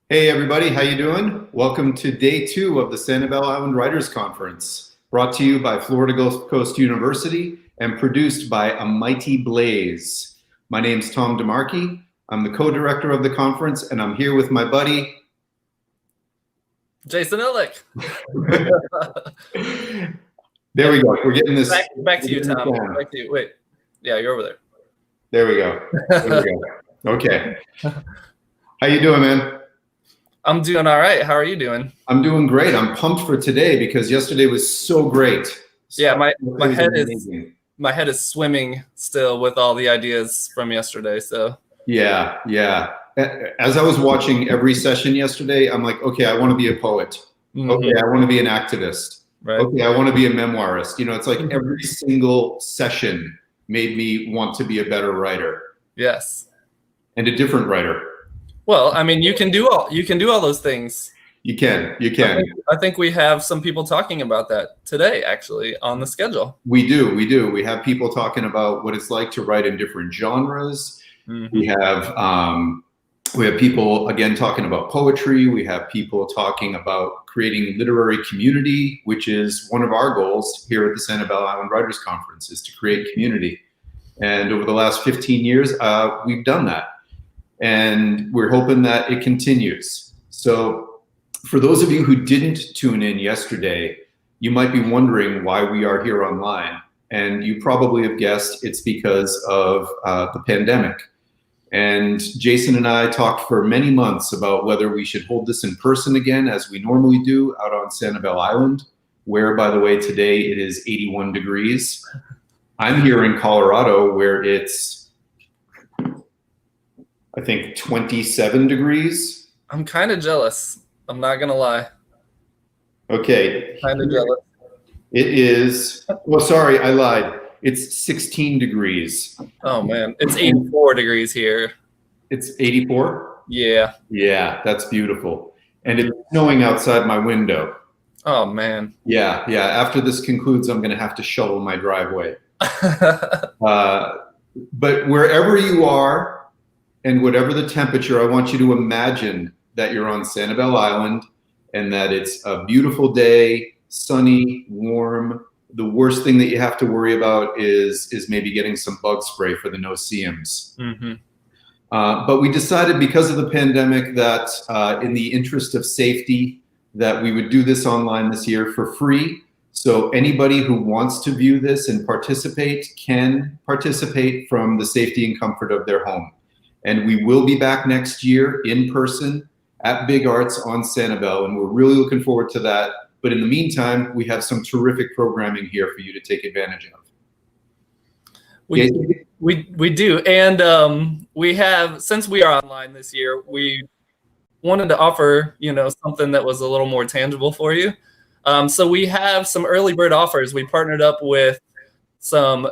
Hey everybody, how you doing? Welcome to day 2 of the Sanibel Island Writers Conference, brought to you by Florida Gulf Coast University and produced by A Mighty Blaze. My name's Tom DeMarchi. I'm the co-director of the conference, and I'm here with my buddy Jason Illick. There we go. We're getting this. Back to you, Tom. Back to you. Wait. Yeah, you're over there. There we go. There we go. Okay. How you doing, man? I'm doing all right. How are you doing? I'm doing great. I'm pumped for today because yesterday was so great. Yeah, my head is swimming still with all the ideas from yesterday. So yeah. As I was watching every session yesterday, I'm like, okay, I want to be a poet. Mm-hmm. Okay, I want to be an activist. Right. Okay, I want to be a memoirist. You know, it's like every single session made me want to be a better writer. Yes. And a different writer. Well, I mean, you can do all those things. You can. I think we have some people talking about that today, actually, on the schedule. We do. We have people talking about what it's like to write in different genres. Mm-hmm. We have people, again, talking about poetry. We have people talking about creating literary community, which is one of our goals here at the Sanibel Island Writers Conference, is to create community. And over the last 15 years, we've done that. And we're hoping that it continues. So for those of you who didn't tune in yesterday, you might be wondering why we are here online. And you probably have guessed it's because of the pandemic. And Jason and I talked for many months about whether we should hold this in person again, as we normally do out on Sanibel Island, where, by the way, today it is 81 degrees. I'm here in Colorado, where it's, I think, 27 degrees. I'm kind of jealous. I'm not going to lie. Okay. Kind of jealous. It is, well, sorry, I lied. It's 16 degrees. Oh, man. It's 84 degrees here. It's 84? Yeah. Yeah, that's beautiful. And it's snowing outside my window. Oh, man. Yeah. After this concludes, I'm going to have to shovel my driveway. But wherever you are, and whatever the temperature, I want you to imagine that you're on Sanibel Island and that it's a beautiful day, sunny, warm. The worst thing that you have to worry about is maybe getting some bug spray for the no-see-ums. Mm-hmm. But we decided, because of the pandemic, that in the interest of safety, that we would do this online this year for free. So anybody who wants to view this and participate can participate from the safety and comfort of their home. And we will be back next year in person at Big Arts on Sanibel, and we're really looking forward to that. But in the meantime, we have some terrific programming here for you to take advantage of. We do, and we have, since we are online this year, we wanted to offer something that was a little more tangible for you. So we have some early bird offers. We partnered up with some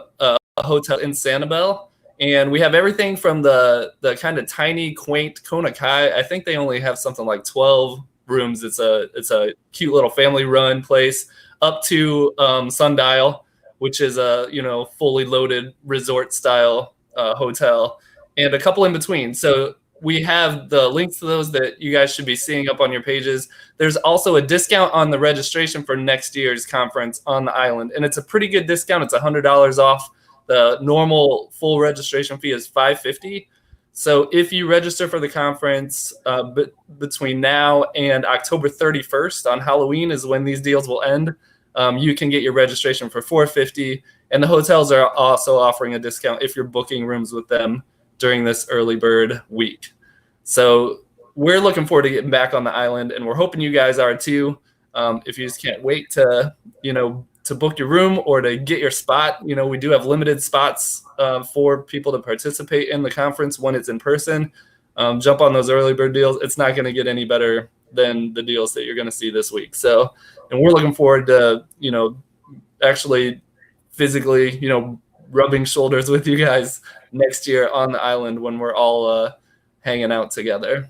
hotel in Sanibel. And we have everything from the kind of tiny, quaint Kona Kai. I think they only have something like 12 rooms. It's a cute little family-run place, up to Sundial, which is a fully loaded resort-style hotel, and a couple in between. So we have the links to those that you guys should be seeing up on your pages. There's also a discount on the registration for next year's conference on the island, and it's a pretty good discount. It's $100 off. The normal full registration fee is $550. So if you register for the conference between now and October 31st, on Halloween is when these deals will end, you can get your registration for $450. And the hotels are also offering a discount if you're booking rooms with them during this early bird week. So we're looking forward to getting back on the island, and we're hoping you guys are too. If you just can't wait to book your room or to get your spot, we do have limited spots for people to participate in the conference when it's in person. Jump on those early bird deals. It's not going to get any better than the deals that you're going to see this week. So, and we're looking forward to, actually physically, rubbing shoulders with you guys next year on the island when we're all hanging out together.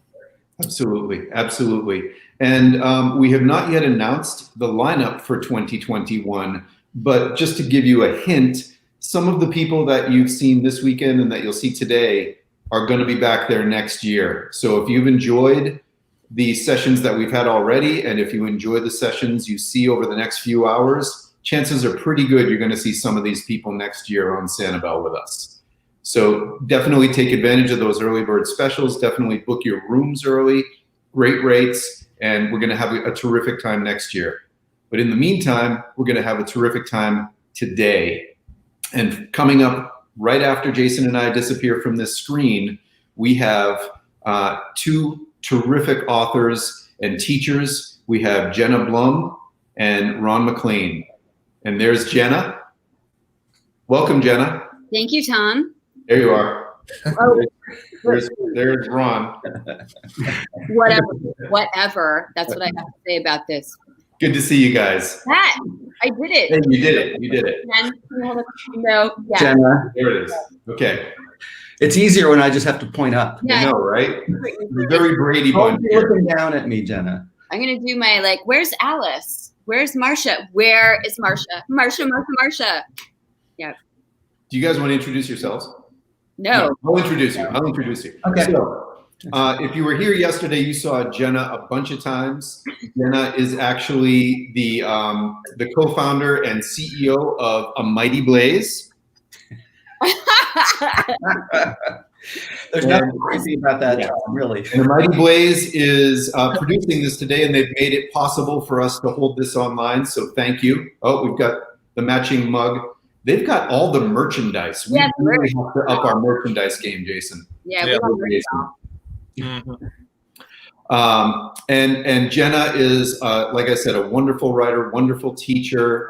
Absolutely. And we have not yet announced the lineup for 2021, but just to give you a hint, some of the people that you've seen this weekend and that you'll see today are going to be back there next year. So if you've enjoyed the sessions that we've had already, and if you enjoy the sessions you see over the next few hours, chances are pretty good you're going to see some of these people next year on Sanibel with us. So definitely take advantage of those early bird specials. Definitely book your rooms early, great rates, and we're going to have a terrific time next year. But in the meantime, we're going to have a terrific time today. And coming up right after Jason and I disappear from this screen, we have two terrific authors and teachers. We have Jenna Blum and Ron Maclean. And there's Jenna. Welcome, Jenna. Thank you, Tom. There you are. Oh, there's Ron. Whatever. That's what I have to say about this. Good to see you guys. That I did it. Hey, you did it. You did it. No, yeah. Jenna, There it is. Okay. it's easier when I just have to point up. Yeah. I know, right? You're very Brady Don't Bunch be here. looking down at me, Jenna. I'm gonna do my where's Alice? Where's Marcia? Where is Marcia? Marcia. Yeah. Do you guys want to introduce yourselves? No. I'll introduce you. Okay. So, if you were here yesterday, you saw Jenna a bunch of times. Jenna is actually the co-founder and CEO of A Mighty Blaze. There's nothing crazy about that, Yeah. Tom, really. And A Mighty Blaze is producing this today, and they've made it possible for us to hold this online. So thank you. Oh, we've got the matching mug. They've got all the merchandise. We Yeah, really have to up our merchandise game, Jason. Yeah. Yeah. And Jenna is, like I said, a wonderful writer, wonderful teacher.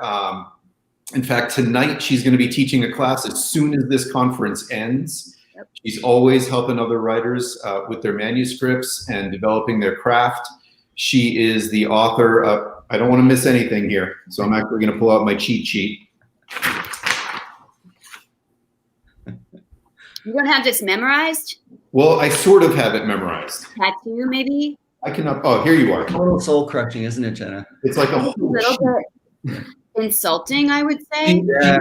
In fact, tonight she's going to be teaching a class as soon as this conference ends. Yep. She's always helping other writers with their manuscripts and developing their craft. She is the author of, I don't want to miss anything here, so I'm actually going to pull out my cheat sheet. You don't have this memorized? Well, I sort of have it memorized. Tattoo, maybe? I cannot, oh, here you are. A little soul crushing, isn't it, Jenna? It's like a A whole little bit insulting, I would say. Yeah.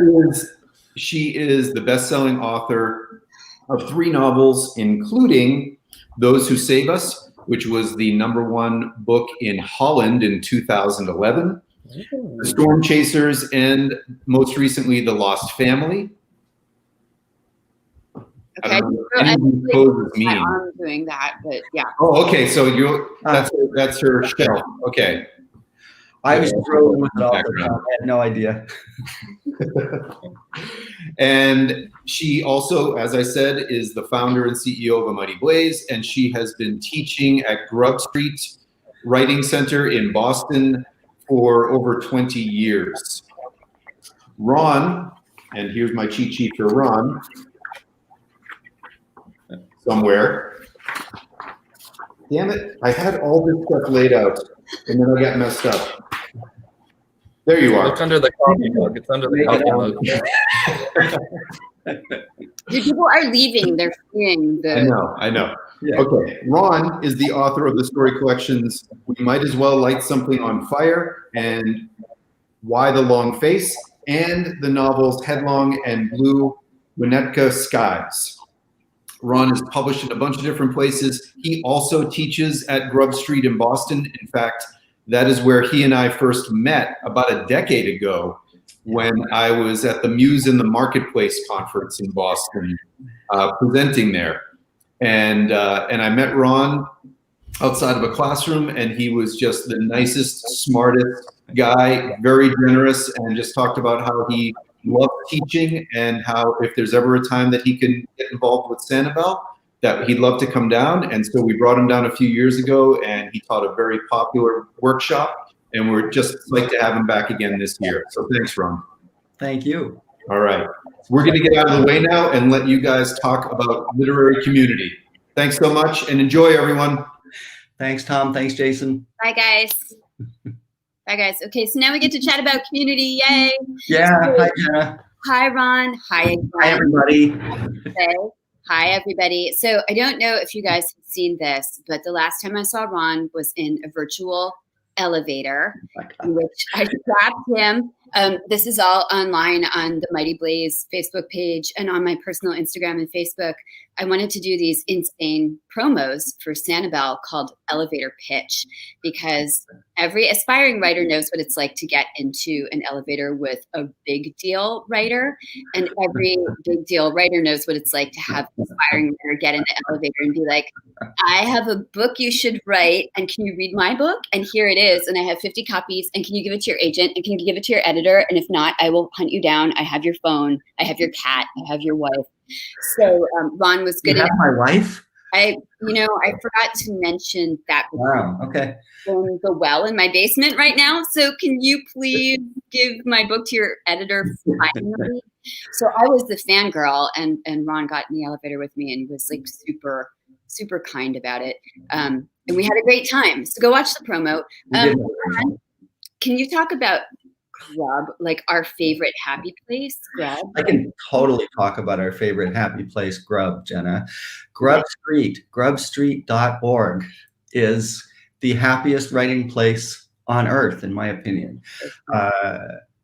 She is the best-selling author of 3 novels, including Those Who Save Us, which was the #1 book in Holland in 2011, The Storm Chasers, and most recently, The Lost Family. Okay. I don't know if any of these poses My mean. arm doing that, but yeah. Oh, okay, so that's her shelf. Okay. I was rolling with it all the time. I had no idea. And she also, as I said, is the founder and CEO of A Mighty Blaze, and she has been teaching at Grub Street Writing Center in Boston for over 20 years. Ron, and here's my cheat sheet for Ron, somewhere. Damn it, I had all this stuff laid out, and then I got messed up. There you are. Look under the coffee mug. It's under the coffee mug. People are leaving. They're seeing the. I know. Yeah. Okay, Ron is the author of the story collections We Might As Well Light Something on Fire and Why the Long Face, and the novels Headlong and Blue Winnetka Skies. Ron is published in a bunch of different places. He also teaches at Grub Street in Boston. In fact, that is where he and I first met about a decade ago when I was at the Muse in the Marketplace conference in Boston, presenting there. And I met Ron outside of a classroom, and he was just the nicest, smartest guy, very generous, and just talked about how he loved teaching and how if there's ever a time that he can get involved with Sanibel, that he'd love to come down. And so we brought him down a few years ago, and he taught a very popular workshop, and we're just like to have him back again this year. So thanks, Ron. Thank you. All right. We're going to get out of the way now and let you guys talk about literary community. Thanks so much, and enjoy, everyone. Thanks, Tom. Thanks, Jason. Bye, guys. Bye, guys. Okay, so now we get to chat about community. Yay. Yeah. Hi, Jenna. Hi, Ron. Hi, Hi, everybody. Okay. Hi, everybody. So I don't know if you guys have seen this, but the last time I saw Ron was in a virtual elevator in which I strapped him This is all online on the Mighty Blaze Facebook page and on my personal Instagram and Facebook. I wanted to do these insane promos for Sanibel called Elevator Pitch, because every aspiring writer knows what it's like to get into an elevator with a big deal writer. And every big deal writer knows what it's like to have an aspiring writer get in the elevator and be like, I have a book you should write, and can you read my book? And here it is. And I have 50 copies, and can you give it to your agent? And can you give it to your editor? And if not, I will hunt you down. I have your phone. I have your cat. I have your wife. So Ron was good. You have my wife? I forgot to mention that. Wow. Okay. In the well in my basement right now. So can you please give my book to your editor finally? So I was the fangirl, and Ron got in the elevator with me and was like super, super kind about it. And we had a great time. So go watch the promo. Ron, can you talk about Grub, like our favorite happy place, Grub? I can totally talk about our favorite happy place, Grub, Jenna. Grub Street, grubstreet.org is the happiest writing place on earth, in my opinion.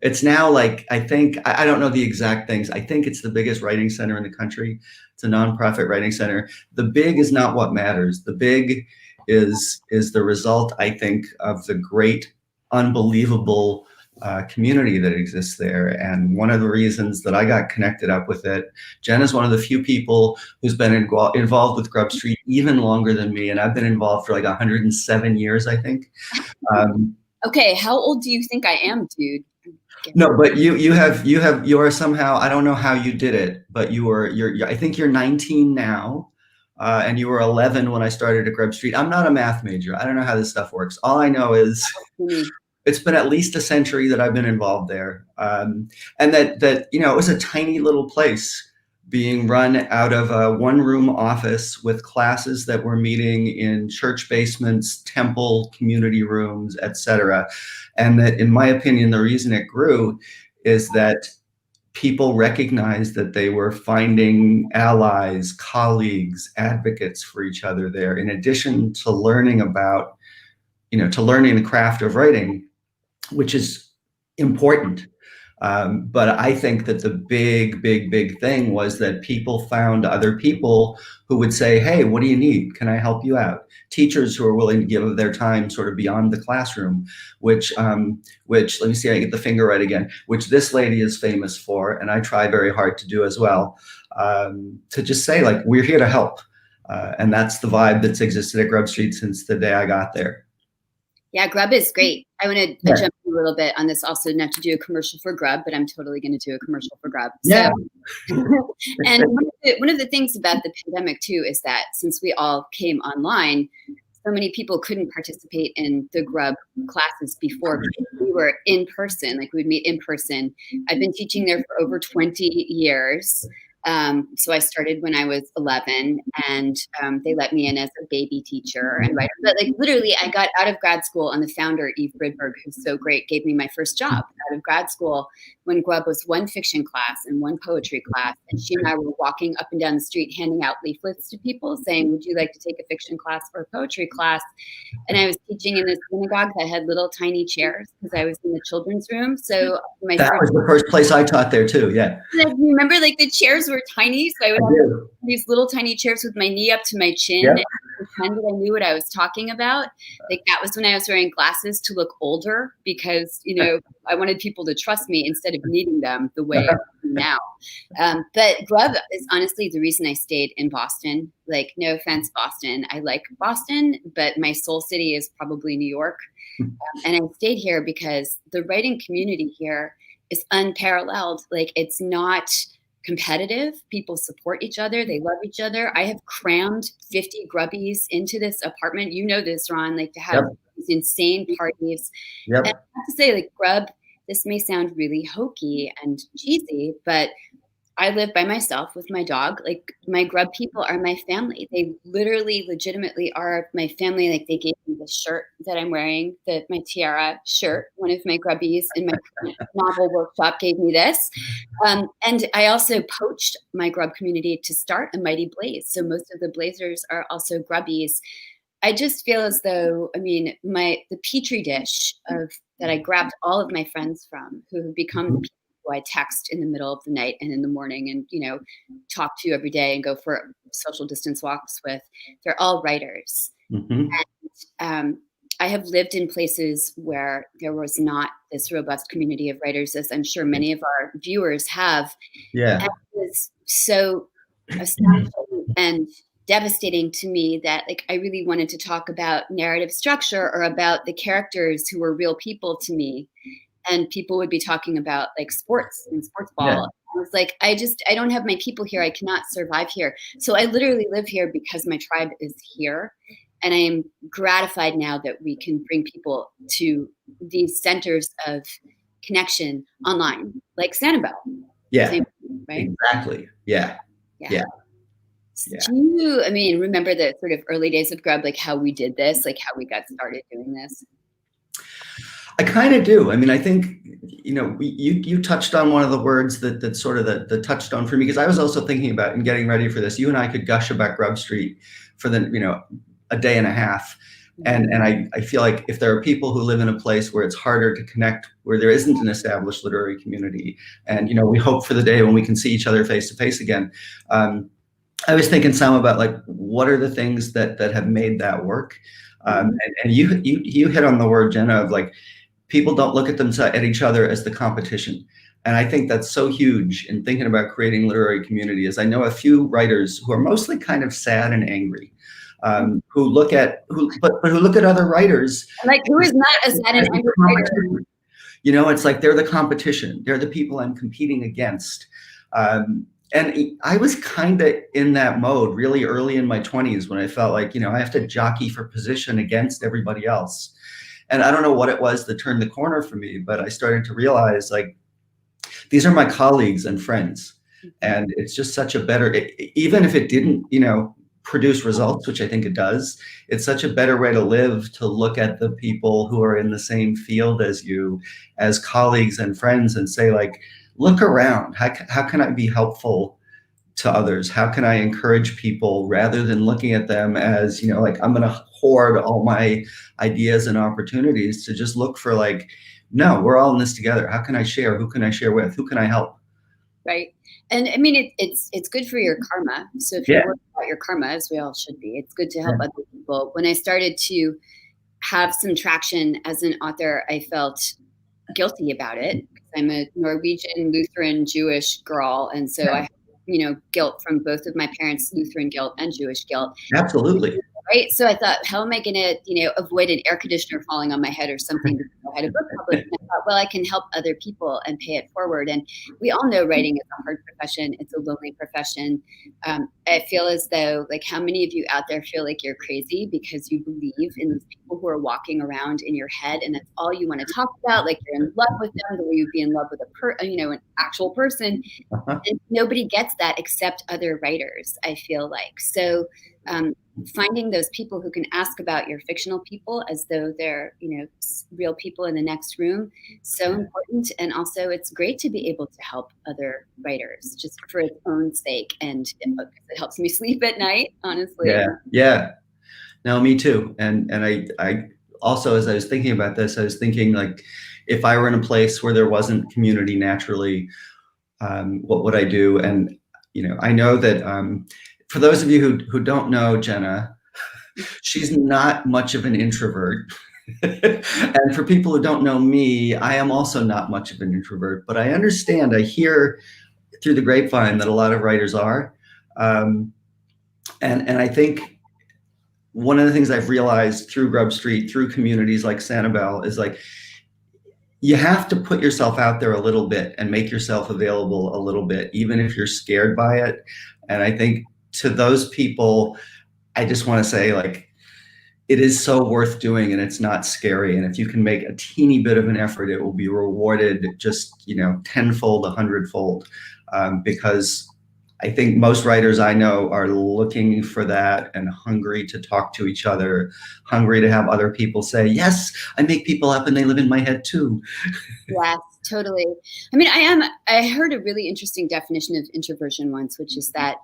It's now like, I don't know the exact things. I think it's the biggest writing center in the country. It's a nonprofit writing center. The big is not what matters. The big is the result, I think, of the great, unbelievable community that exists there. And one of the reasons that I got connected up with it, Jen is one of the few people who's been involved with Grub Street even longer than me. And I've been involved for like 107 years, I think. Okay. How old do you think I am, dude? No, but you are somehow, I don't know how you did it, but I think you're 19 now. And you were 11 when I started at Grub Street. I'm not a math major. I don't know how this stuff works. All I know is it's been at least a century that I've been involved there. And that it was a tiny little place being run out of a one-room office with classes that were meeting in church basements, temple, community rooms, etc. And that, in my opinion, the reason it grew is that people recognized that they were finding allies, colleagues, advocates for each other there, in addition to learning about, to learning the craft of writing, which is important. But I think that the big thing was that people found other people who would say, hey, what do you need? Can I help you out? Teachers who are willing to give of their time sort of beyond the classroom, which let me see, I get the finger right again, which this lady is famous for, and I try very hard to do as well, to just say, like, we're here to help. And that's the vibe that's existed at Grub Street since the day I got there. Yeah, Grub is great. I want to jump in a little bit on this also, not to do a commercial for Grub, but I'm totally going to do a commercial for Grub. Yeah. So, and one of the things about the pandemic too is that since we all came online, so many people couldn't participate in the Grub classes before. We were in person, like we would meet in person. I've been teaching there for over 20 years. So I started when I was 11, and they let me in as a baby teacher and writer. But like literally, I got out of grad school, and the founder, Eve Bridberg, who's so great, gave me my first job out of grad school when Grub was one fiction class and one poetry class. And she and I were walking up and down the street handing out leaflets to people saying, would you like to take a fiction class or a poetry class? And I was teaching in a synagogue that had little tiny chairs because I was in the children's room. So that was the first place I taught there too. Yeah. Like, remember, like the chairs were tiny, so I would have these little tiny chairs with my knee up to my chin and pretend that I knew what I was talking about. Like that was when I was wearing glasses to look older because I wanted people to trust me instead of needing them the way I do now. But Grub is honestly the reason I stayed in Boston. Like, no offense, Boston. I like Boston, but my soul city is probably New York. And I stayed here because the writing community here is unparalleled. Like, it's not competitive. People support each other. They love each other. I have crammed 50 grubbies into this apartment. You know this, Ron, like to have these insane parties. And I have to say, like, Grub, this may sound really hokey and cheesy, but I live by myself with my dog. Like, my Grub people are my family. They literally, legitimately are my family. Like, they gave me the shirt that I'm wearing, my tiara shirt. One of my Grubbies in my novel workshop gave me this. And I also poached my Grub community to start a Mighty Blaze. So most of the Blazers are also Grubbies. I just feel as though, I mean, the petri dish of that I grabbed all of my friends from, who have become the people who I text in the middle of the night and in the morning, and talk to every day and go for social distance walks with. They're all writers, and I have lived in places where there was not this robust community of writers, as I'm sure many of our viewers have. Yeah, and it was so astonishing and devastating to me that I really wanted to talk about narrative structure or about the characters who were real people to me, and people would be talking about sports and sports ball. Yeah. I was like, I don't have my people here. I cannot survive here. So I literally live here because my tribe is here. And I am gratified now that we can bring people to these centers of connection online, like Sanibel. Yeah, Same, right? Exactly. Yeah. Do you, remember the sort of early days of Grub, how we did this, how we got started doing this? I kind of do. I think, you touched on one of the words that sort of the touchstone for me, because I was also thinking about and getting ready for this. You and I could gush about Grub Street for a day and a half. And I feel like if there are people who live in a place where it's harder to connect, where there isn't an established literary community, and we hope for the day when we can see each other face to face again. I was thinking some about what are the things that have made that work, and you hit on the word, Jenna, of people don't look at each other as the competition. And I think that's so huge in thinking about creating literary community. As I know a few writers who are mostly kind of sad and angry, who look at other writers. Who is not a sad and angry writer? It's they're the competition. They're the people I'm competing against. And I was kind of in that mode really early in my 20s when I felt I have to jockey for position against everybody else. And I don't know what it was that turned the corner for me, but I started to realize these are my colleagues and friends. And it's just such a better, even if it didn't, produce results, which I think it does, it's such a better way to live, to look at the people who are in the same field as you as colleagues and friends and say look around. How can I be helpful to others? How can I encourage people rather than looking at them as, I'm going to hoard all my ideas and opportunities, to just look for no, we're all in this together. How can I share? Who can I share with? Who can I help? Right. And it's good for your karma. So if you're working about your karma, as we all should be, it's good to help other people. When I started to have some traction as an author, I felt guilty about it. I'm a Norwegian Lutheran Jewish girl, and so I have, guilt from both of my parents, Lutheran guilt and Jewish guilt. Absolutely. Right. So I thought, how am I going to, avoid an air conditioner falling on my head or something because I had a book published? And I thought, well, I can help other people and pay it forward. And we all know writing is a hard profession. It's a lonely profession. I feel as though, how many of you out there feel like you're crazy because you believe in these people who are walking around in your head, and that's all you want to talk about, you're in love with them, the way you'd be in love with an actual person. And nobody gets that except other writers, I feel like. So finding those people who can ask about your fictional people as though they're, real people in the next room, so important. And also it's great to be able to help other writers just for its own sake. And it helps me sleep at night, honestly. Yeah. No, me too. And I also, as I was thinking about this, I was thinking if I were in a place where there wasn't community naturally, what would I do? And, I know that, for those of you who don't know Jenna, she's not much of an introvert. And for people who don't know me, I am also not much of an introvert, but I hear through the grapevine that a lot of writers are. And I think one of the things I've realized through Grub Street, through communities like Sanibel, is you have to put yourself out there a little bit and make yourself available a little bit, even if you're scared by it. And I think to those people, I just want to say it is so worth doing, and it's not scary. And if you can make a teeny bit of an effort, it will be rewarded just, tenfold, 100-fold. Because I think most writers I know are looking for that and hungry to talk to each other, hungry to have other people say, yes, I make people up and they live in my head too. Yes, totally. I heard a really interesting definition of introversion once, which is that,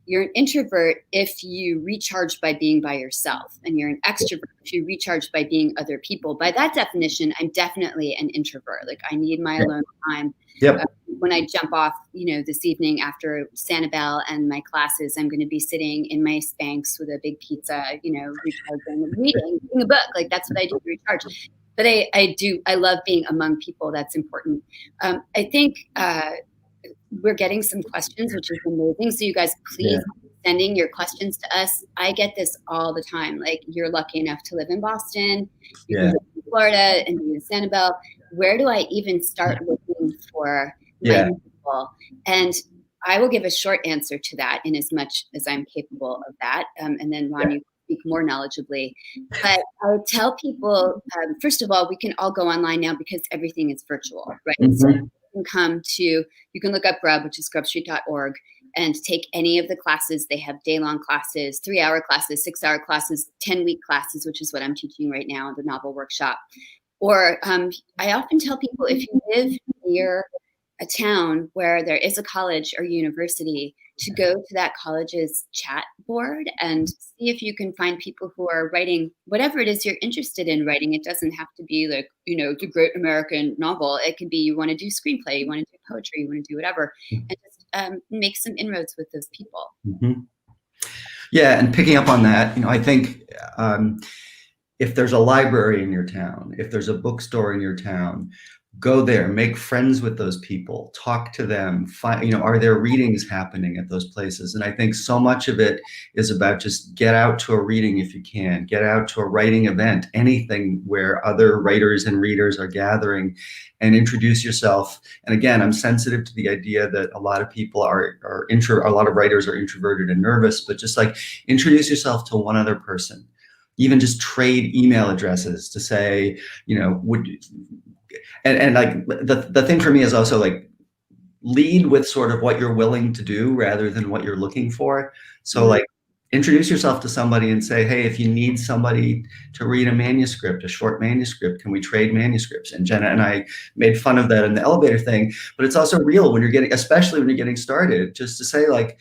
you're an introvert if you recharge by being by yourself, and you're an extrovert if you recharge by being other people. By that definition, I'm definitely an introvert. Like, I need my alone time. Yep. When I jump off, this evening after Sanibel and my classes, I'm going to be sitting in my Spanx with a big pizza, recharging, reading a book. Like, that's what I do to recharge. But I love being among people. That's important. I think we're getting some questions, which is amazing. So you guys, please sending your questions to us. I get this all the time. Like, you're lucky enough to live in Boston, you can live in Florida, and be in Sanibel. Where do I even start looking for my people? And I will give a short answer to that in as much as I'm capable of that. And then Ron, you speak more knowledgeably. But I would tell people, first of all, we can all go online now because everything is virtual, right? So you can look up Grub, which is grubstreet.org, and take any of the classes. They have day-long classes, 3-hour classes, 6-hour classes, 10-week classes, which is what I'm teaching right now in the novel workshop. Or I often tell people, if you live near a town where there is a college or university, to go to that college's chat board and see if you can find people who are writing whatever it is you're interested in writing. It doesn't have to be like, the great American novel. It can be you want to do screenplay, you want to do poetry, you want to do whatever, and just make some inroads with those people. Yeah, and picking up on that, I think if there's a library in your town, if there's a bookstore in your town, go there, make friends with those people, talk to them, find, are there readings happening at those places? And I think so much of it is about just get out to a reading if you can, get out to a writing event, anything where other writers and readers are gathering, and introduce yourself. And again, I'm sensitive to the idea that a lot of people a lot of writers are introverted and nervous, but just like introduce yourself to one other person. Even just trade email addresses to say, and like the thing for me is also like lead with sort of what you're willing to do rather than what you're looking for. So like introduce yourself to somebody and say, hey, if you need somebody to read a manuscript, a short manuscript, can we trade manuscripts? And Jenna and I made fun of that in the elevator thing, but it's also real when especially when you're getting started, just to say like,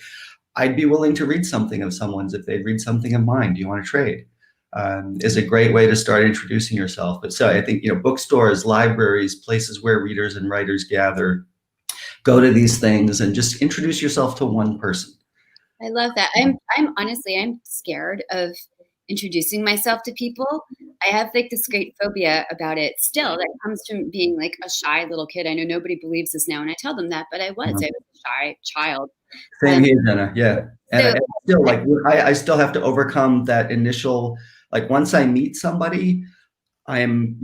I'd be willing to read something of someone's if they'd read something of mine. Do you want to trade? Is a great way to start introducing yourself. But so I think, bookstores, libraries, places where readers and writers gather, go to these things and just introduce yourself to one person. I love that. I'm honestly scared of introducing myself to people. I have like this great phobia about it still that comes from being like a shy little kid. I know nobody believes this now when I tell them that, but I was a shy child. Same here, Jenna. Yeah. And I still have to overcome that initial, like once I meet somebody, I am,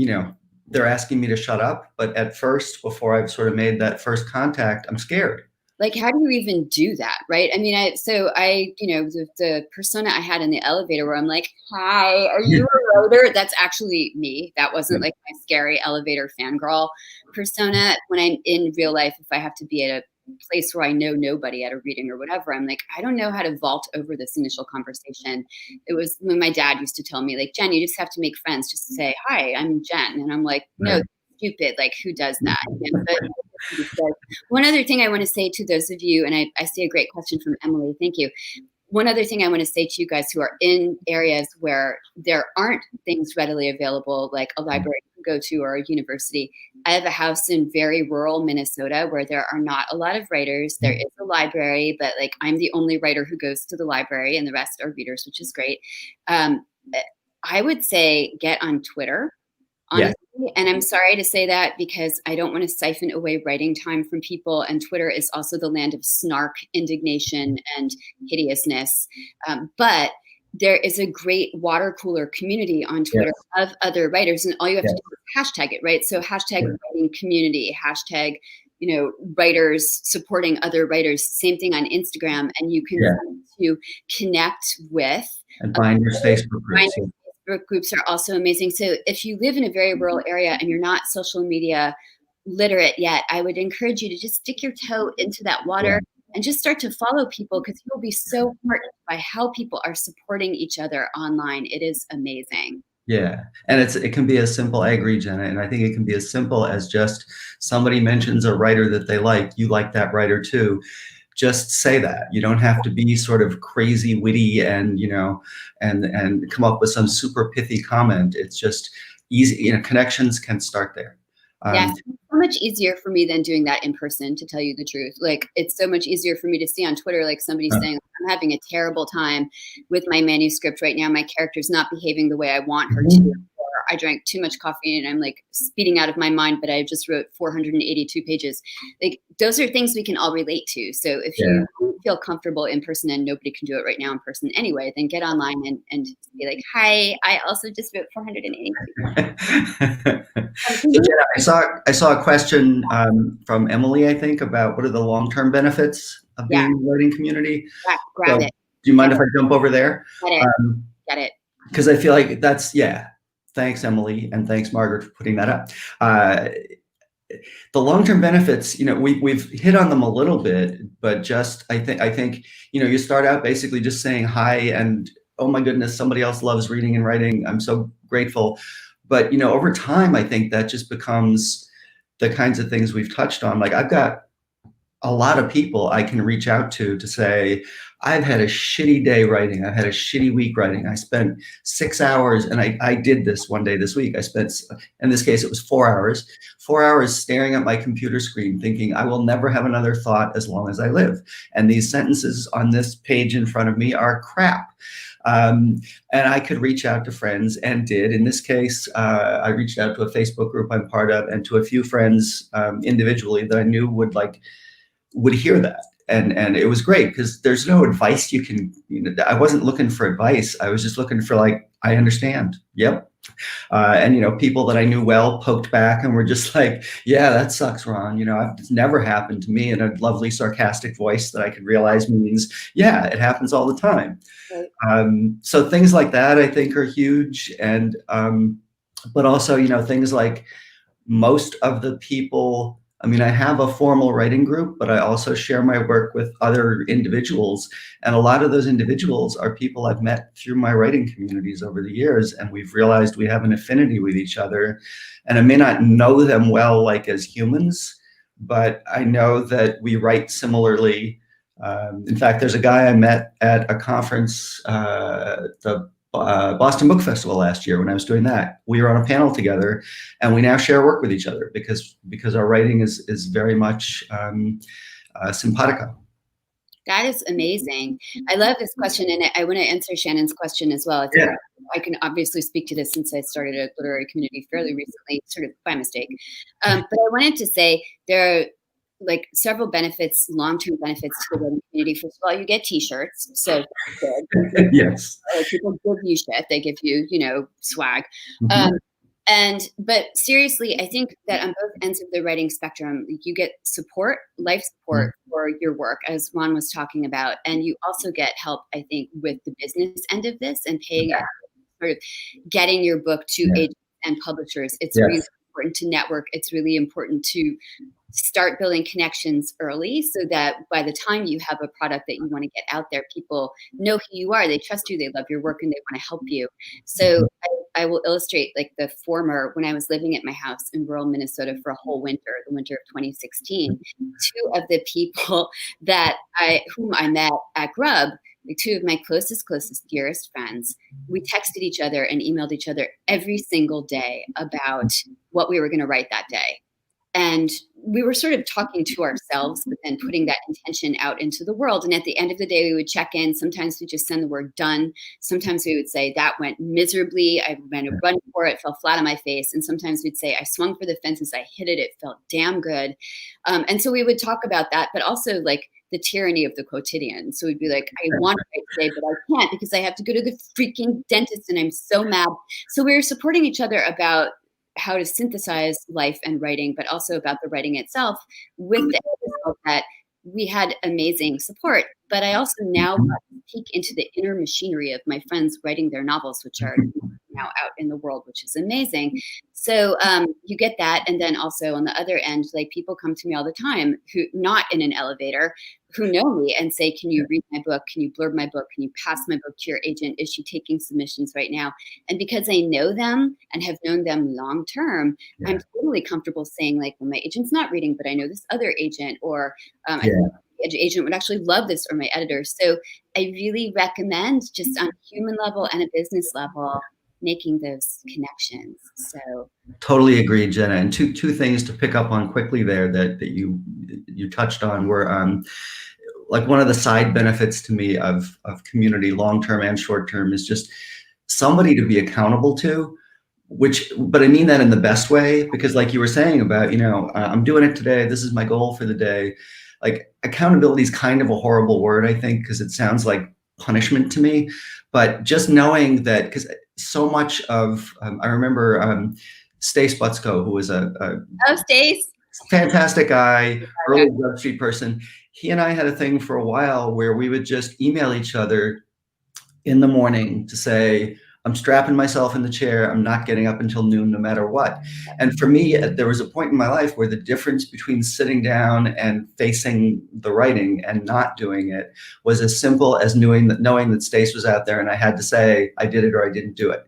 they're asking me to shut up. But at first, before I've sort of made that first contact, I'm scared. Like, how do you even do that? Right. I mean, the persona I had in the elevator where I'm like, hi, are you a writer? That's actually me. That wasn't like my scary elevator fangirl persona. When I'm in real life, if I have to be at a place where I know nobody at a reading or whatever, I'm like, I don't know how to vault over this initial conversation. It was when my dad used to tell me, like, Jen, you just have to make friends, just to say, hi, I'm Jen. And I'm like, no, stupid. Like, who does that? But one other thing I want to say to those of you, and I see a great question from Emily. Thank you. One other thing I want to say to you guys who are in areas where there aren't things readily available, like a library to go to or a university. I have a house in very rural Minnesota where there are not a lot of writers. There is a library, but like I'm the only writer who goes to the library and the rest are readers, which is great. I would say get on Twitter, honestly. Yeah. And I'm sorry to say that because I don't want to siphon away writing time from people. And Twitter is also the land of snark, indignation, and hideousness. But there is a great water cooler community on Twitter of other writers. And all you have to do is hashtag it, right? So hashtag writing community, hashtag, writers supporting other writers. Same thing on Instagram. And you can to connect with. And find your Facebook groups. Facebook groups are also amazing. So if you live in a very rural area and you're not social media literate yet, I would encourage you to just stick your toe into that water and just start to follow people, because you'll be so heartened by how people are supporting each other online. It is amazing. Yeah. And it can be as simple, I agree, Jenna. And I think it can be as simple as just somebody mentions a writer that they like, you like that writer too. just say that. You don't have to be sort of crazy witty and, and come up with some super pithy comment. It's just easy, connections can start there. Yes, it's so much easier for me than doing that in person, to tell you the truth. Like, it's so much easier for me to see on Twitter, like somebody saying, I'm having a terrible time with my manuscript right now. My character's not behaving the way I want her to. Or I drank too much coffee and I'm like speeding out of my mind, but I just wrote 482 pages. Like, those are things we can all relate to. So if you feel comfortable in person, and nobody can do it right now in person anyway, then get online and be like, hi, I also just wrote 482. So Jenna, I saw a question from Emily, I think, about what are the long-term benefits of being in the writing community. Grab it. Do you mind if I jump over there? Get it. Because I feel like that's, thanks, Emily, and thanks, Margaret, for putting that up. The long-term benefits, we've hit on them a little bit, but just I think you start out basically just saying hi and, oh my goodness, somebody else loves reading and writing. I'm so grateful. But over time, I think that just becomes the kinds of things we've touched on. Like, I've got a lot of people I can reach out to say, I've had a shitty day writing. I've had a shitty week writing. I spent 6 hours, and I did this one day this week. I spent, in this case, it was 4 hours staring at my computer screen thinking, I will never have another thought as long as I live. And these sentences on this page in front of me are crap. And I could reach out to friends, and did. In this case, I reached out to a Facebook group I'm part of, and to a few friends individually that I knew would hear that. And it was great, because there's no advice you can, I wasn't looking for advice. I was just looking for, like, I understand. Yep. And, people that I knew well poked back and were just like, yeah, that sucks, Ron. It's never happened to me, in a lovely sarcastic voice that I could realize means, yeah, it happens all the time. Right. So things like that, I think, are huge. And, but also, things like most of the people, I have a formal writing group, but I also share my work with other individuals. And a lot of those individuals are people I've met through my writing communities over the years. And we've realized we have an affinity with each other. And I may not know them well, like as humans, but I know that we write similarly. In fact, there's a guy I met at a conference, the Boston Book Festival last year when I was doing that. We were on a panel together, and we now share work with each other because our writing is very much simpatico. That is amazing. I love this question, and I want to answer Shannon's question as well. I can obviously speak to this since I started a literary community fairly recently, sort of by mistake. But I wanted to say there are like several benefits, long-term benefits to the writing community. First of all, you get T-shirts, so good. Yes. People give you shit; they give you, swag. But seriously, I think that on both ends of the writing spectrum, you get support, life support for your work, as Ron was talking about, and you also get help, I think, with the business end of this and paying it, sort of getting your book to agents and publishers. It's really important to network. It's really important to start building connections early, so that by the time you have a product that you want to get out there, people know who you are, they trust you, they love your work, and they want to help you. So I will illustrate like the former. When I was living at my house in rural Minnesota for a whole winter, the winter of 2016, two of the people whom I met at Grub, like two of my closest, dearest friends, we texted each other and emailed each other every single day about what we were going to write that day. And we were sort of talking to ourselves, but then putting that intention out into the world. And at the end of the day, we would check in. Sometimes we just send the word done. Sometimes we would say that went miserably. I went to run for it, fell flat on my face. And sometimes we'd say, I swung for the fences, I hit it, it felt damn good. And so we would talk about that, but also like the tyranny of the quotidian. So we'd be like, I want to write today, but I can't because I have to go to the freaking dentist and I'm so mad. So we were supporting each other about how to synthesize life and writing, but also about the writing itself, with the result that we had amazing support. But I also now peek into the inner machinery of my friends writing their novels, which are now out in the world, which is amazing. So you get that. And then also on the other end, like people come to me all the time who, not in an elevator, who know me and say, can you read my book? Can you blurb my book? Can you pass my book to your agent? Is she taking submissions right now? And because I know them and have known them long term, I'm totally comfortable saying like, well, my agent's not reading, but I know this other agent, or I think agent would actually love this, or my editor. So I really recommend, just on a human level and a business level, making those connections. So totally agree, Jenna. And two things to pick up on quickly there that you touched on were like one of the side benefits to me of community, long-term and short-term, is just somebody to be accountable to. But I mean that in the best way, because like you were saying about, I'm doing it today, this is my goal for the day. Like, accountability is kind of a horrible word, I think, because it sounds like punishment to me. But just knowing that, because so much of, I remember Stace Butsko, who was a Stace, fantastic guy, early Grub Street person. He and I had a thing for a while where we would just email each other in the morning to say, I'm strapping myself in the chair. I'm not getting up until noon, no matter what. And for me, there was a point in my life where the difference between sitting down and facing the writing and not doing it was as simple as knowing that Stace was out there and I had to say I did it or I didn't do it.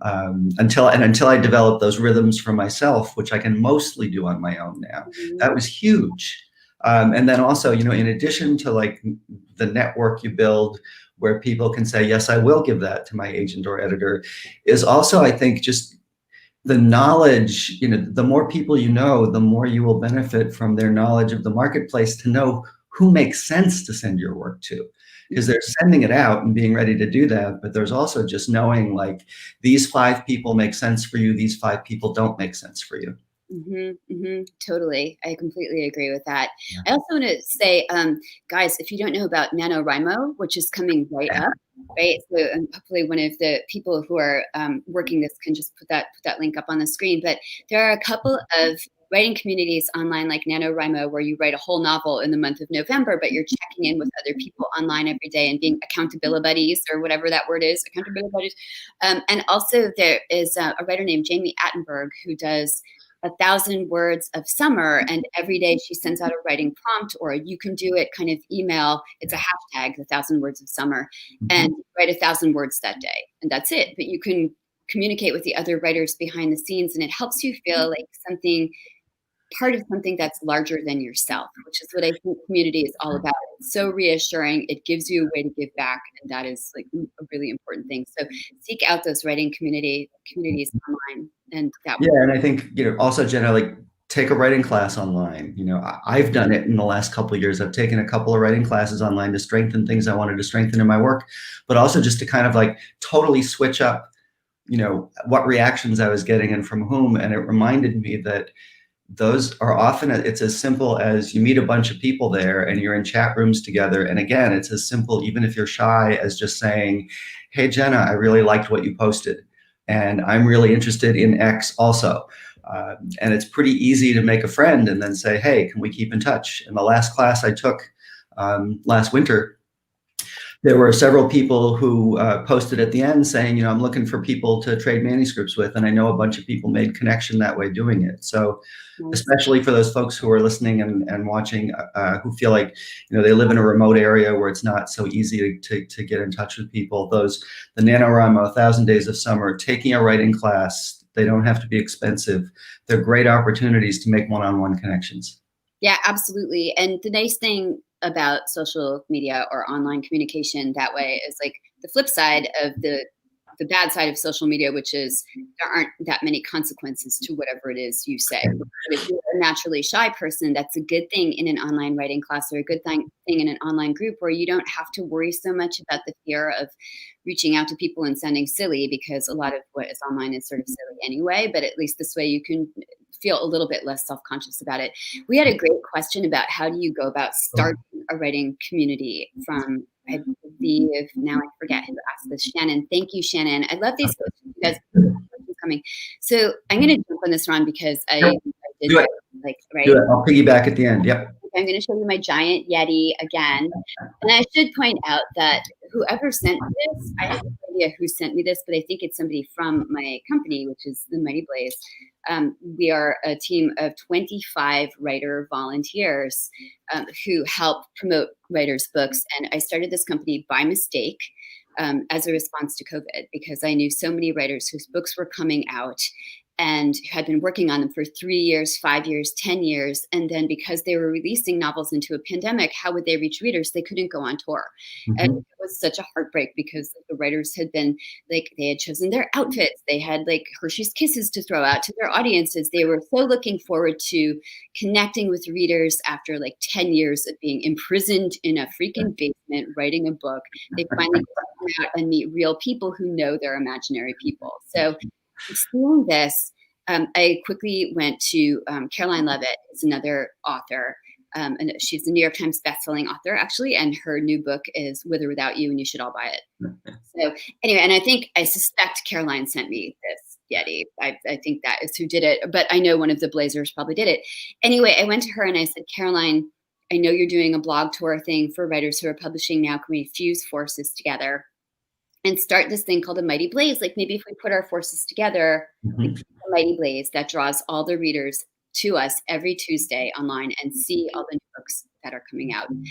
Until I developed those rhythms for myself, which I can mostly do on my own now. That was huge. And then also, in addition to like the network you build, where people can say, yes, I will give that to my agent or editor, is also, I think, just the knowledge, the more people you know, the more you will benefit from their knowledge of the marketplace to know who makes sense to send your work to. Because they're sending it out and being ready to do that. But there's also just knowing, like, these 5 people make sense for you, these 5 people don't make sense for you. Totally. I completely agree with that. Yeah. I also want to say, guys, if you don't know about NaNoWriMo, which is coming right up, right? So hopefully one of the people who are working this can just put that link up on the screen. But there are a couple of writing communities online like NaNoWriMo, where you write a whole novel in the month of November, but you're checking in with other people online every day and being accountability buddies, or whatever that word is, accountability buddies. And also there is a writer named Jamie Attenberg who does 1,000 words of summer, and every day she sends out a writing prompt, or you can do it kind of email. It's a hashtag, 1,000 words of summer, and write 1,000 words that day, and that's it. But you can communicate with the other writers behind the scenes, and it helps you feel like part of something that's larger than yourself, which is what I think community is all about. It's so reassuring. It gives you a way to give back, and that is like a really important thing. So seek out those writing communities online, and that. Yeah, and I think also, Jenna, like, take a writing class online. I've done it in the last couple of years. I've taken a couple of writing classes online to strengthen things I wanted to strengthen in my work, but also just to kind of like totally switch up, what reactions I was getting and from whom. And it reminded me that those are often, it's as simple as you meet a bunch of people there and you're in chat rooms together. And again, it's as simple, even if you're shy, as just saying, hey, Jenna, I really liked what you posted, and I'm really interested in X also. And it's pretty easy to make a friend and then say, hey, can we keep in touch? In the last class I took last winter, there were several people who posted at the end saying, I'm looking for people to trade manuscripts with. And I know a bunch of people made connection that way doing it. So especially for those folks who are listening and watching, who feel like, they live in a remote area where it's not so easy to get in touch with people, the NaNoWriMo, 1,000 Days of Summer, taking a writing class, they don't have to be expensive. They're great opportunities to make one-on-one connections. Yeah, absolutely. And the nice thing about social media or online communication that way is, like, the flip side of the bad side of social media, which is there aren't that many consequences to whatever it is you say. But if you're a naturally shy person, that's a good thing in an online writing class, or a good thing in an online group, where you don't have to worry so much about the fear of reaching out to people and sounding silly, because a lot of what is online is sort of silly anyway. But at least this way you can feel a little bit less self-conscious about it. We had a great question about how do you go about starting a writing community from, I believe, now I forget who asked this, Shannon. Thank you, Shannon. I love these questions. You guys are coming. So I'm going to jump on this, Ron, because I did do it. Like, right? Do it. I'll piggyback at the end. Yep. I'm going to show you my giant Yeti again. And I should point out that whoever sent this, I have no idea who sent me this, but I think it's somebody from my company, which is the Mighty Blaze. We are a team of 25 writer volunteers who help promote writers' books. And I started this company by mistake as a response to COVID, because I knew so many writers whose books were coming out, and had been working on them for 3 years, 5 years, 10 years. And then because they were releasing novels into a pandemic, how would they reach readers? They couldn't go on tour. And it was such a heartbreak because the writers had been like, they had chosen their outfits. They had like Hershey's Kisses to throw out to their audiences. They were so looking forward to connecting with readers after like 10 years of being imprisoned in a freaking basement writing a book. They finally come out and meet real people who know their imaginary people. So seeing this, I quickly went to Caroline Leavitt, is another author, and she's a New York Times bestselling author, actually, and her new book is With or Without You, and you should all buy it. So anyway, and I suspect Caroline sent me this Yeti. I think that is who did it, but I know one of the Blazers probably did it. Anyway, I went to her and I said, Caroline, I know you're doing a blog tour thing for writers who are publishing now. Can we fuse forces together and start this thing called a Mighty Blaze? Like maybe if we put our forces together, like a Mighty Blaze that draws all the readers to us every Tuesday online and see all the new books that are coming out. And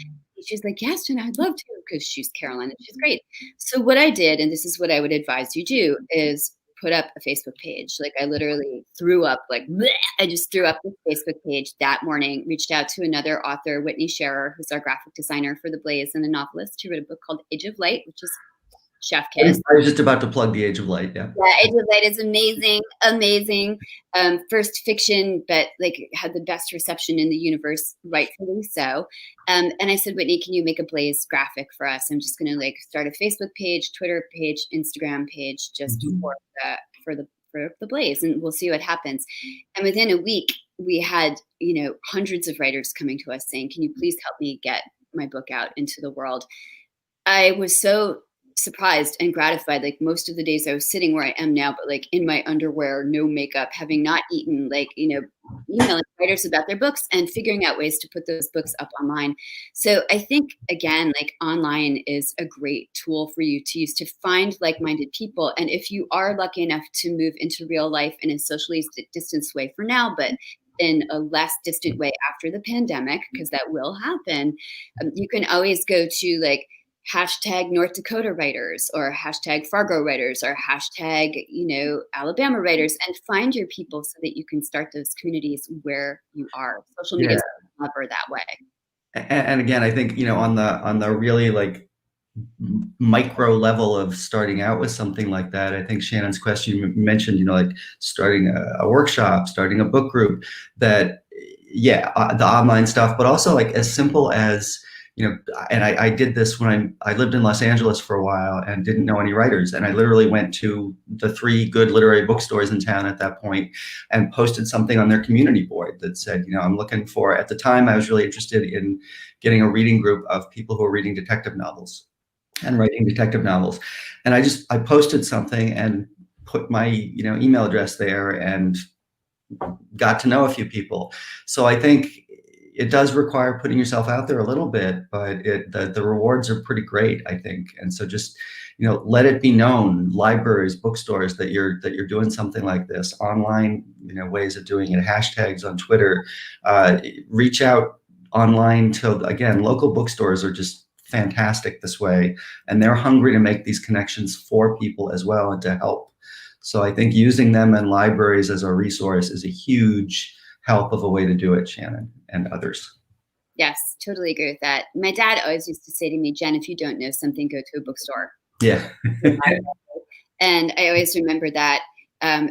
she's like, yes, Jenna, I'd love to, because she's Caroline and she's great. So what I did, and this is what I would advise you do, is put up a Facebook page. Like I literally threw up, like, bleh! I just threw up this Facebook page that morning, reached out to another author, Whitney Scherer, who's our graphic designer for The Blaze and a novelist, who wrote a book called Age of Light, which is chef kiss. I was just about to plug the Age of Light. Yeah, Age of Light is amazing. First fiction, but like had the best reception in the universe, rightfully so. And I said, Whitney, can you make a Blaze graphic for us? I'm just going to like start a Facebook page, Twitter page, Instagram page, just for the Blaze, and we'll see what happens. And within a week, we had hundreds of writers coming to us saying, can you please help me get my book out into the world? I was so surprised and gratified. Like most of the days I was sitting where I am now, but like in my underwear, no makeup, having not eaten, like, emailing writers about their books and figuring out ways to put those books up online. So I think, again, like online is a great tool for you to use to find like-minded people. And if you are lucky enough to move into real life in a socially distanced way for now, but in a less distant way after the pandemic, because that will happen, you can always go to like hashtag North Dakota writers or hashtag Fargo writers or hashtag, Alabama writers, and find your people so that you can start those communities where you are. Social media is clever that way. And again, I think, on the really like micro level of starting out with something like that, I think Shannon's question, you mentioned, like starting a workshop, starting a book group, that, the online stuff, but also like as simple as, and I did this when I lived in Los Angeles for a while and didn't know any writers. And I literally went to the 3 good literary bookstores in town at that point and posted something on their community board that said, I'm looking for, at the time I was really interested in getting a reading group of people who are reading detective novels and writing detective novels. And I posted something and put my, email address there and got to know a few people. So I think it does require putting yourself out there a little bit, but the rewards are pretty great, I think. And so just, let it be known, libraries, bookstores, that you're doing something like this, online, ways of doing it, hashtags on Twitter, reach out online to, again, local bookstores are just fantastic this way. And they're hungry to make these connections for people as well and to help. So I think using them in libraries as a resource is a huge help of a way to do it, Shannon and others. Yes, totally agree with that. My dad always used to say to me, Jen, if you don't know something, go to a bookstore. Yeah. And I always remember that.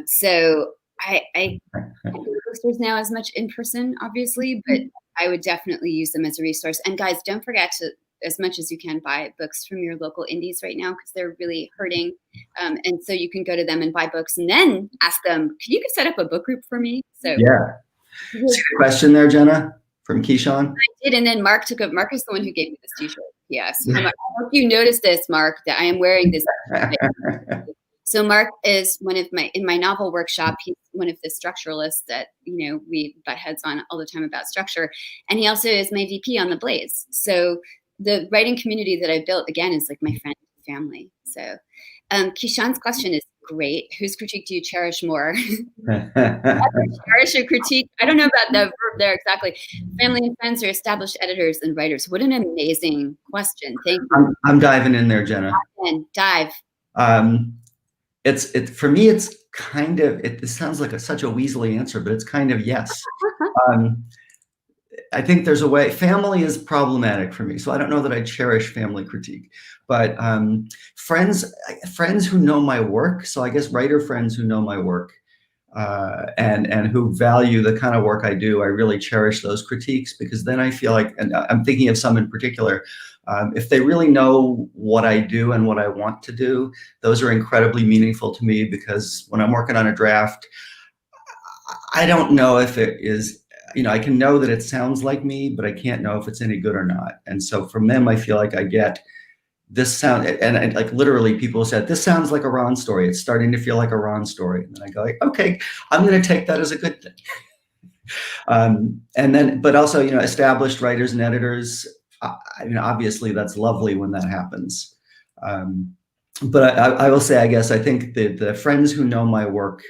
So I go to bookstores now as much in person, obviously, but I would definitely use them as a resource. And guys, don't forget to, as much as you can, buy books from your local indies right now, because they're really hurting. And so you can go to them and buy books and then ask them, can you set up a book group for me? So yeah. See the question there, Jenna, from Keyshawn? I did, and then Mark took up. Mark is the one who gave me this t-shirt. Yes. I hope you noticed this, Mark, that I am wearing this. So Mark is in my novel workshop, he's one of the structuralists that, we butt heads on all the time about structure. And he also is my VP on The Blaze. So the writing community that I built, again, is like my friend and family. So Keyshawn's question is great. Whose critique do you cherish more? Cherish or critique? I don't know about the verb there exactly. Family and friends or established editors and writers? What an amazing question. Thank you. I'm diving in there, Jenna. Dive. for me, it's kind of, it sounds like such a weaselly answer, but it's kind of yes. I think there's a way. Family is problematic for me, so I don't know that I cherish family critique, but friends who know my work. So I guess writer friends who know my work, and who value the kind of work I do. I really cherish those critiques, because then I feel like, and I'm thinking of some in particular, if they really know what I do and what I want to do, those are incredibly meaningful to me, because when I'm working on a draft, I don't know if it is, I can know that it sounds like me, but I can't know if it's any good or not. And so from them, I feel like I get this sound, and like literally people said, this sounds like a Ron story. It's starting to feel like a Ron story. And then I go like, okay, I'm going to take that as a good thing. And then, but also, established writers and editors, obviously that's lovely when that happens. But I will say, I guess, I think the friends who know my work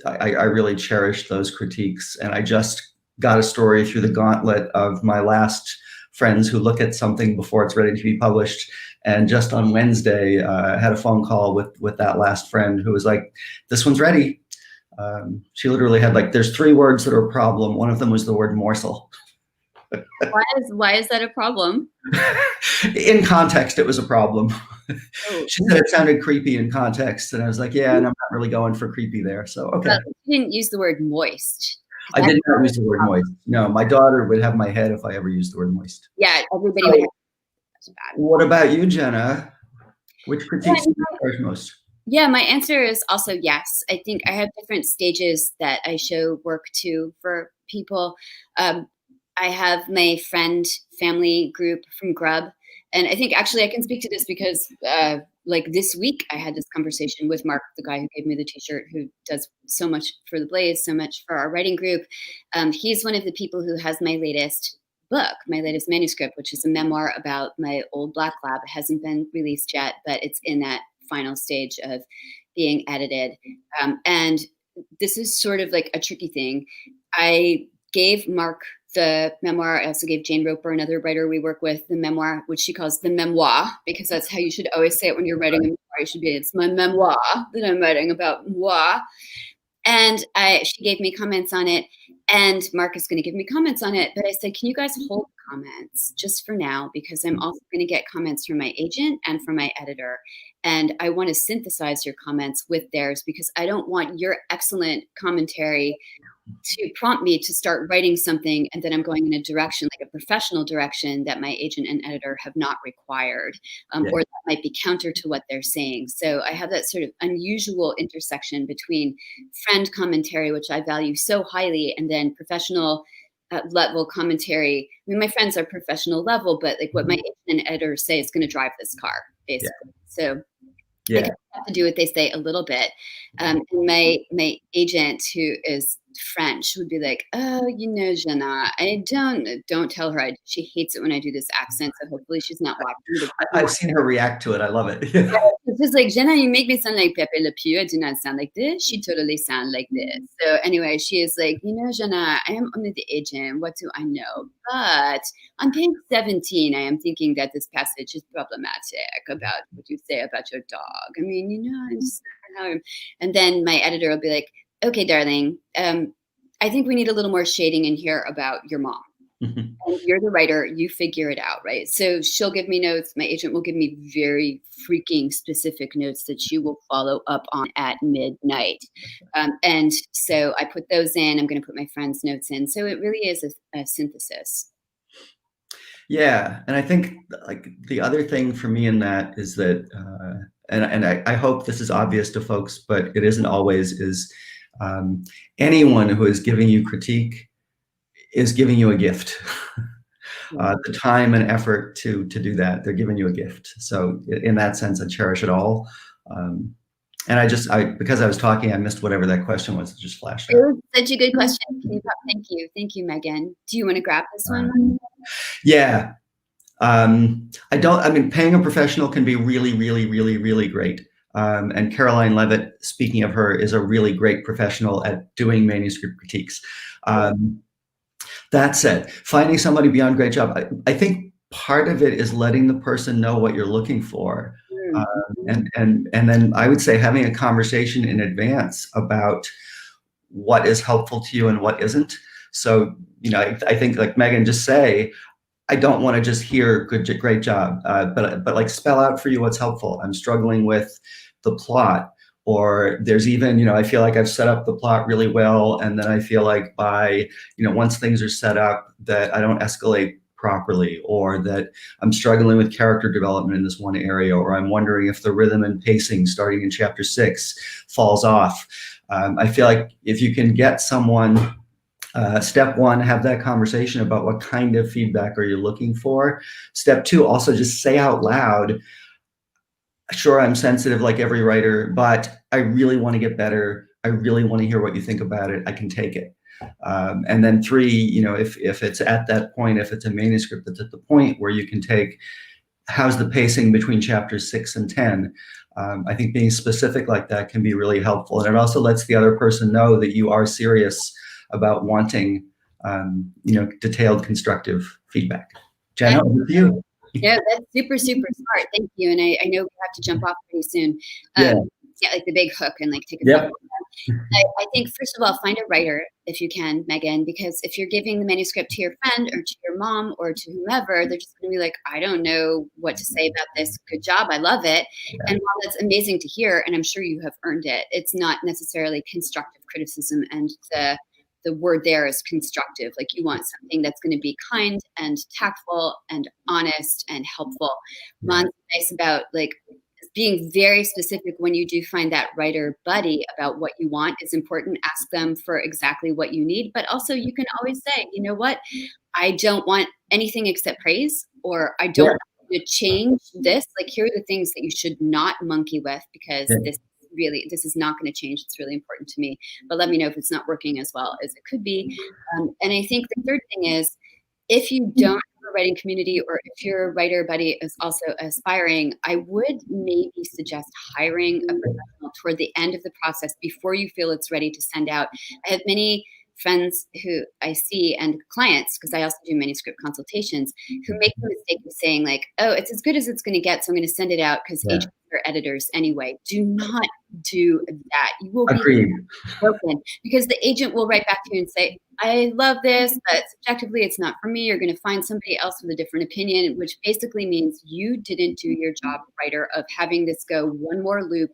I really cherish those critiques. And I just got a story through the gauntlet of my last friends who look at something before it's ready to be published. And just on Wednesday, I had a phone call with that last friend who was like, this one's ready. She literally had there's 3 words that are a problem. One of them was the word morsel. Why is that a problem? In context, it was a problem. Oh. She said it sounded creepy in context, and I was like, yeah, and I'm not really going for creepy there. So, okay. You didn't use the word moist. I did not use the word moist. No, my daughter would have my head if I ever used the word moist. Yeah, everybody would have. What about you, Jenna? Which critiques do you cherish most? Yeah, my answer is also yes. I think I have different stages that I show work to for people. I have my friend family group from Grub. And I think actually I can speak to this because this week I had this conversation with Mark, the guy who gave me the t-shirt, who does so much for the Blaze, so much for our writing group. He's one of the people who has my latest book, my latest manuscript, which is a memoir about my old black lab. It hasn't been released yet, but it's in that final stage of being edited. And this is sort of like a tricky thing. I gave Mark the memoir. I also gave Jane Roper, another writer we work with, the memoir, which she calls the memoir, because that's how you should always say it when you're writing a memoir. You should be, it's my memoir that I'm writing about moi. And she gave me comments on it, and Mark is going to give me comments on it. But I said, can you guys hold comments just for now? Because I'm also going to get comments from my agent and from my editor. And I want to synthesize your comments with theirs, because I don't want your excellent commentary to prompt me to start writing something, and then I'm going in a direction, like a professional direction, that my agent and editor have not required, or that might be counter to what they're saying. So I have that sort of unusual intersection between friend commentary, which I value so highly, and then professional level commentary. I mean, my friends are professional level, but like what my agent and editor say is going to drive this car, basically. So I have to do what they say a little bit. And my agent, who is French, would be like, oh, Jenna, don't tell her. She hates it when I do this accent, so hopefully she's not watching. I've seen her react to it. I love it. It's just like, Jenna, you make me sound like Pepe Le Pew. I do not sound like this. She totally sounds like this. So anyway, she is like, Jenna, I am only the agent. What do I know? But on page 17, I am thinking that this passage is problematic about what you say about your dog. I mean, and then my editor will be like, okay, darling, I think we need a little more shading in here about your mom. And you're the writer, you figure it out, right? So she'll give me notes. My agent will give me very freaking specific notes that she will follow up on at midnight. And so I put those in. I'm going to put my friend's notes in. So it really is a synthesis. Yeah. And I think like the other thing for me in that is that, and I hope this is obvious to folks, but it isn't always, is anyone who is giving you critique is giving you a gift. The time and effort to do that, they're giving you a gift. So in that sense, I cherish it all. And because I was talking, I missed whatever that question was. It just flashed. It was such a good question. Thank you, Megan. Do you want to grab this one? Yeah. Paying a professional can be really, really, really, really great. And Caroline Levitt, speaking of her, is a really great professional at doing manuscript critiques. That said, finding somebody beyond great job, I think part of it is letting the person know what you're looking for. And then I would say having a conversation in advance about what is helpful to you and what isn't. So, I think like Megan, just say, I don't want to just hear great job, but like spell out for you what's helpful. I'm struggling with the plot, or there's even, I feel like I've set up the plot really well. And then I feel like by, once things are set up that I don't escalate properly, or that I'm struggling with character development in this one area, or I'm wondering if the rhythm and pacing starting in chapter 6 falls off. I feel like if you can get someone, step one, have that conversation about what kind of feedback are you looking for. Step two, also just say out loud, sure, I'm sensitive like every writer, but I really want to get better. I really want to hear what you think about it. I can take it. And then three, if it's at that point, if it's a manuscript that's at the point where you can take, how's the pacing between chapters 6 and 10? I think being specific like that can be really helpful. And it also lets the other person know that you are serious about wanting, detailed, constructive feedback. Jenna, over to you. Yeah, that's super, super smart. Thank you. And I know we have to jump off pretty soon. Yeah, like the big hook and like take a Yep. I think first of all, find a writer if you can, Megan, because if you're giving the manuscript to your friend or to your mom or to whomever, they're just going to be like, I don't know what to say about this. Good job. I love it. Yeah. And while that's amazing to hear, and I'm sure you have earned it, it's not necessarily constructive criticism, and the word there is constructive. Like you want something that's going to be kind and tactful and honest and helpful. Ron's nice about like being very specific when you do find that writer buddy about what you want is important. Ask them for exactly what you need, but also you can always say, you know what, I don't want anything except praise, or I don't want you to change this. Like here are the things that you should not monkey with, because this is not going to change. It's really important to me, but let me know if it's not working as well as it could be. And I think the third thing is, if you don't have a writing community, or if your writer buddy is also aspiring, I would maybe suggest hiring a professional toward the end of the process before you feel it's ready to send out. I have many friends who I see, and clients, because I also do manuscript consultations, who make the mistake of saying like, oh, it's as good as it's going to get, so I'm going to send it out because agents are editors anyway. Do not do that. You will be broken, because the agent will write back to you and say, I love this, but subjectively it's not for me. You're going to find somebody else with a different opinion, which basically means you didn't do your job, writer, of having this go one more loop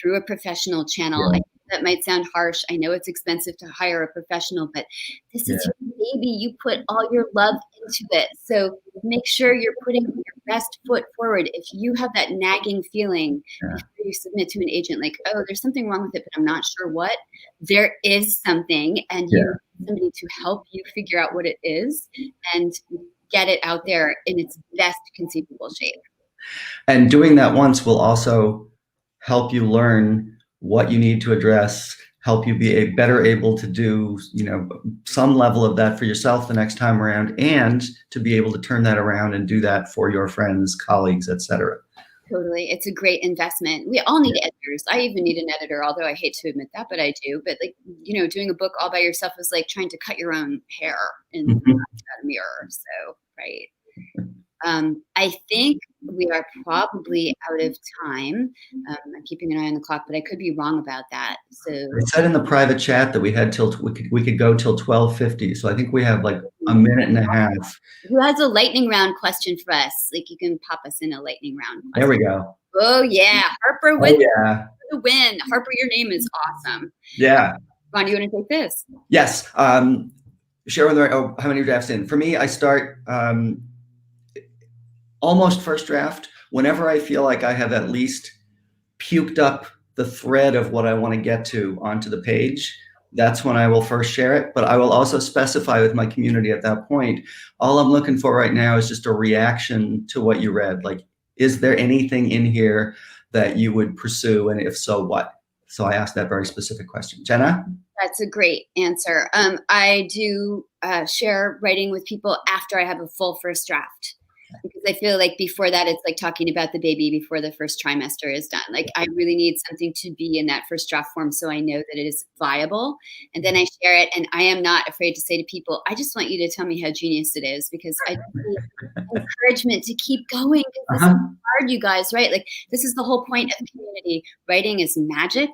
through a professional channel. I know that might sound harsh. I know it's expensive to hire a professional, but this is your baby. You put all your love into it. So make sure you're putting your best foot forward. If you have that nagging feeling before you submit to an agent, like, oh, there's something wrong with it, but I'm not sure what, there is something, and you need somebody to help you figure out what it is and get it out there in its best conceivable shape. And doing that once will also help you learn what you need to address, help you be better able to do, some level of that for yourself the next time around, and to be able to turn that around and do that for your friends, colleagues, etc. Totally. It's a great investment. We all need editors. I even need an editor, although I hate to admit that, but I do. But doing a book all by yourself is like trying to cut your own hair in a mirror. So, right. I think we are probably out of time. I'm keeping an eye on the clock, but I could be wrong about that. So I said in the private chat that we had we could go till 12:50. So I think we have like a minute and a half. Who has a lightning round question for us? Like you can pop us in a lightning round question. There we go. Oh yeah, Harper with the win. Harper, your name is awesome. Yeah. Ron, you want to take this? Yes. Share with how many drafts in? For me, I start almost first draft. Whenever I feel like I have at least puked up the thread of what I want to get to onto the page, that's when I will first share it. But I will also specify with my community at that point, all I'm looking for right now is just a reaction to what you read. Like, is there anything in here that you would pursue? And if so, what? So I asked that very specific question. Jenna? That's a great answer. I do share writing with people after I have a full first draft. because I feel like before that, it's like talking about the baby before the first trimester is done. Like I really need something to be in that first draft form so I know that it is viable. And then I share it. And I am not afraid to say to people, I just want you to tell me how genius it is, because I need encouragement to keep going. This is hard, you guys, right? Like this is the whole point of community. Writing is magic.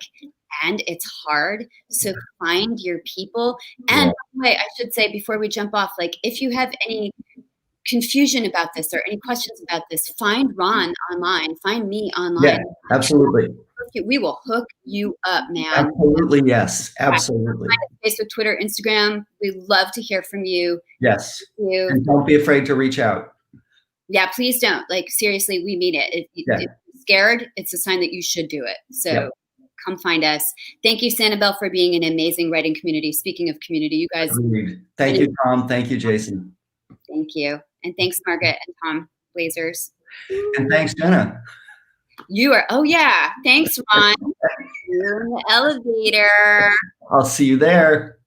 And it's hard. So find your people. And by the way, I should say before we jump off, like if you have any confusion about this or any questions about this, find Ron online, find me online. Yeah, absolutely. We will hook you up, man. Absolutely, yes, absolutely. Facebook, Twitter, Instagram. We love to hear from you. Yes. And don't be afraid to reach out. Yeah, please don't. Like seriously, we mean it. If you're scared, it's a sign that you should do it. So come find us. Thank you, Sanibel, for being an amazing writing community. Speaking of community, you guys. Thank you, Tom. Thank you, Jason. Thank you. And thanks, Margaret and Tom Blazers. And thanks, Jenna. You are, oh yeah. Thanks, Ron. You're in the elevator. I'll see you there.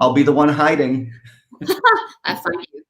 I'll be the one hiding. I'll find you.